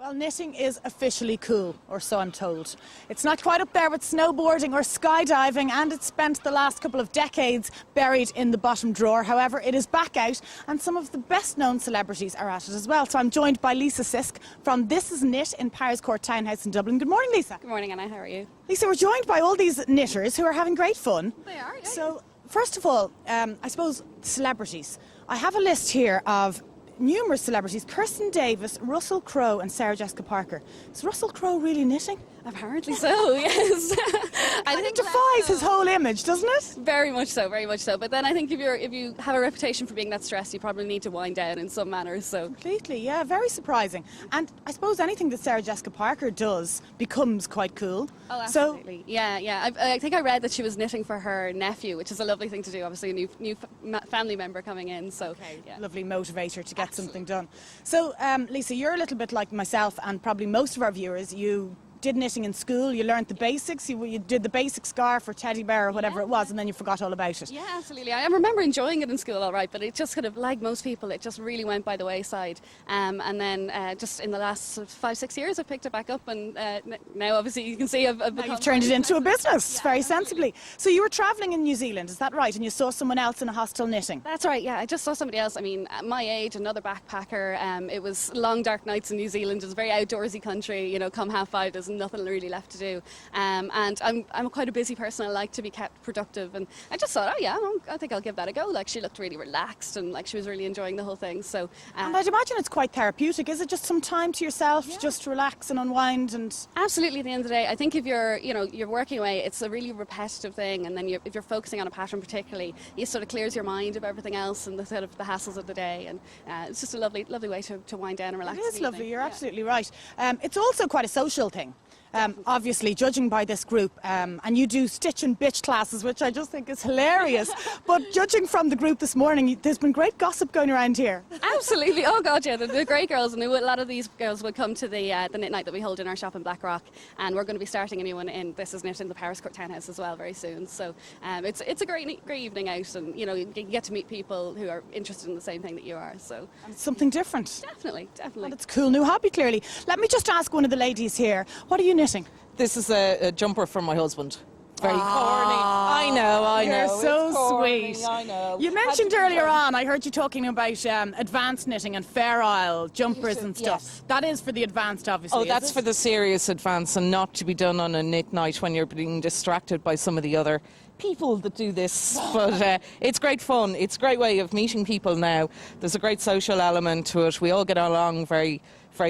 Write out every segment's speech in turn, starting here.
Well, knitting is officially cool, or so I'm told. It's not quite up there with snowboarding or skydiving, and it's spent the last couple of decades buried in the bottom drawer. However, it is back out, and some of the best-known celebrities are at it as well. So I'm joined by Lisa Sisk from This Is Knit in Powerscourt Townhouse in Dublin. Good morning, Lisa. Good morning, Anna. How are you? Lisa, we're joined by all these knitters who are having great fun. They are, yeah. So, first of all, I suppose celebrities. I have a list here of numerous celebrities: Kirsten Davis, Russell Crowe and Sarah Jessica Parker. Is Russell Crowe really knitting? Apparently so, yes. I think it defies his whole image, doesn't it? Very much so, very much so. But then I think if you have a reputation for being that stressed, you probably need to wind down in some manner. So completely, yeah, very surprising. And I suppose anything that Sarah Jessica Parker does becomes quite cool. Oh, absolutely. So, yeah. I think I read that she was knitting for her nephew, which is a lovely thing to do. Obviously, a new family member coming in. So okay, yeah. Lovely motivator to get something done. So, Lisa, you're a little bit like myself and probably most of our viewers. You did knitting in school, you learned the basics, you did the basic scarf or teddy bear or whatever it was, and then you forgot all about it. Yeah, absolutely. I remember enjoying it in school all right, but it just kind of, like most people, it just really went by the wayside. And then just in the last 5-6 years I've picked it back up, and now obviously you can see I've now you've turned it into a business, yeah, very absolutely. sensibly. So you were travelling in New Zealand, is that right? And you saw someone else in a hostel knitting? That's right, yeah. I just saw somebody else, I mean, at my age, another backpacker. It was long dark nights in New Zealand. It was a very outdoorsy country, you know, come 5:30 there's nothing really left to do, and I'm quite a busy person. I like to be kept productive, and I just thought, oh yeah, I think I'll give that a go. Like, she looked really relaxed and like she was really enjoying the whhole thing. So and I'd imagine it's quite therapeutic. Is it just some time to yourself, yeah, just relax and unwind? And absolutely, at the end of the day, I think if you're working away, it's a really repetitive thing, and then if you're focusing on a pattern particularly, it sort of clears your mind of everything else and the sort of the hassles of the day, and it's just a lovely way to wind down and relax. It is lovely, you're absolutely right. It's also quite a social thing. Obviously, judging by this group, and you do stitch and bitch classes, which I just think is hilarious. But judging from the group this morning, there's been great gossip going around here. Absolutely. Oh God, yeah, they're great girls, and a lot of these girls will come to the knit night that we hold in our shop in Blackrock, and we're going to be starting a new one in This Is Knit in the Powerscourt Townhouse as well very soon. So it's a great evening out, and you get to meet people who are interested in the same thing that you are. So and it's something different. Definitely. And it's a cool new hobby, clearly. Let me just ask one of the ladies here, what are you knitting? This is a jumper from my husband. Very corny. I know. You're so corny, sweet. I know. You mentioned earlier on, I heard you talking about advanced knitting and Fair Isle jumpers and stuff. Yes. That is for the advanced, obviously. Oh, that's for the serious advance, and not to be done on a knit night when you're being distracted by some of the other people that do this. But it's great fun. It's a great way of meeting people now. There's a great social element to it. We all get along very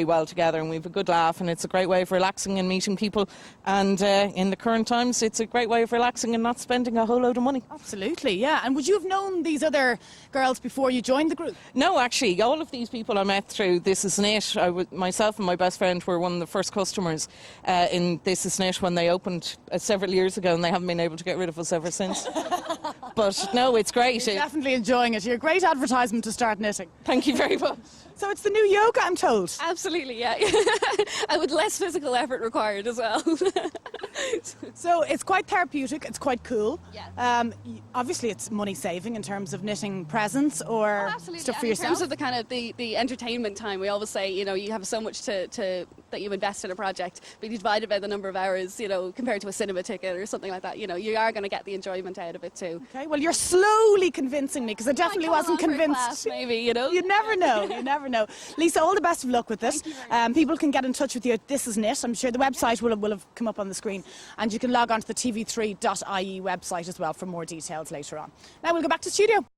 well together, and we have a good laugh, and it's a great way of relaxing and meeting people, and in the current times it's a great way of relaxing and not spending a whole load of money. Absolutely, yeah. And would you have known these other girls before you joined the group? No, actually, all of these people I met through This Is Knit. Myself and my best friend were one of the first customers in This Is Knit when they opened several years ago, and they haven't been able to get rid of us ever since. But no, it's great. You're definitely enjoying it. You're a great advertisement to start knitting. Thank you very much. So it's the new yoga, I'm told. Absolutely, yeah. And with less physical effort required as well. So it's quite therapeutic, it's quite cool. Yeah. Obviously it's money saving in terms of knitting presents or stuff for yourself. In terms of the kind of the entertainment time, we always say, you have so much that you invest in a project, but you divide it by the number of hours, compared to a cinema ticket or something like that, you are going to get the enjoyment out of it too. Okay, well, you're slowly convincing me, because I definitely wasn't convinced. Class, maybe, You never know, you never know. Lisa, all the best of luck with this. People can get in touch with you at This Is Knit. I'm sure the website will have come up on the screen, and you can log on to the tv3.ie website as well for more details later on. Now we'll go back to studio.